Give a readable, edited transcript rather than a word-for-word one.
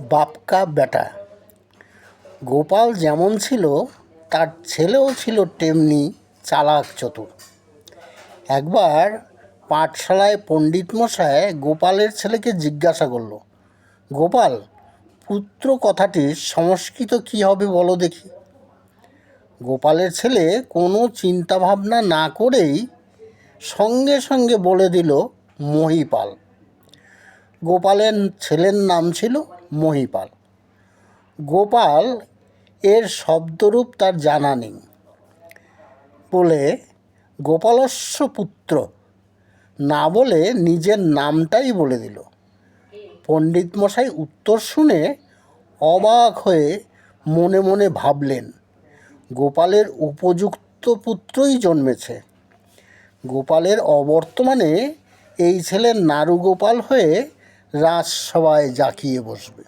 বাপ কা বেটা। গোপাল যেমন ছিল তার ছেলেও ছিল তেমনি চালাক চতুর। একবার পাঠশালায় পণ্ডিত মশাই গোপালের ছেলেকে জিজ্ঞাসা করল, গোপাল, পুত্র কথাটির সংস্কৃত কী হবে বলো দেখি। গোপালের ছেলে কোনো চিন্তা ভাবনা না করেই সঙ্গে সঙ্গে বলে দিল মহীপাল। গোপালের ছেলের নাম ছিল মহীপাল। গোপাল এর শব্দরূপ তার জানা নেই বলে গোপালস্য পুত্র না বলে নিজের নামটাই বলে দিল। পণ্ডিত মশাই উত্তর শুনে অবাক হয়ে মনে মনে ভাবলেন, গোপালের উপযুক্ত পুত্রই জন্মেছে। গোপালের অবর্তমানে এই ছেলে নারুগোপাল হয়ে রাজসভায় জাঁকিয়ে বসবে।